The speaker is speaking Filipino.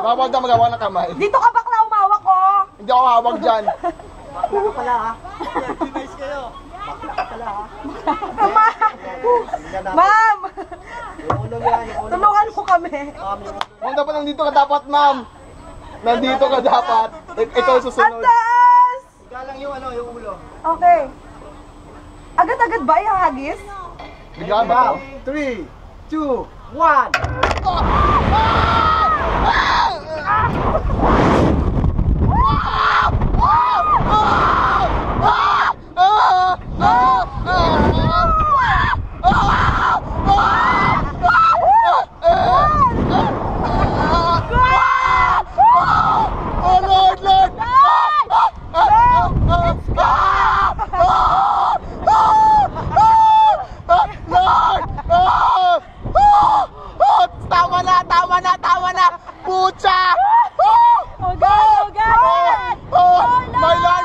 Bawal daw magawa ng kamay. Dito ka bakla umawak ko. Hindi ako hawak dyan. Bakla pala ha. Nice kayo. Bakla pala ha. Ma'am! Yung ulo yan, yung ulo. Tulungan mo kami. Ma'am, dapat nandito ka dapat, ma'am. Nandito ka dapat. Ikaw susunod. Atas! Galang yung ano, yung ulo. Okay. Agad-agad ba ihahagis? Bigyan ba? 3, 2, 1. Oh Lord, Lord! Tama na! Pucha! Oh God! Oh God! My Lord!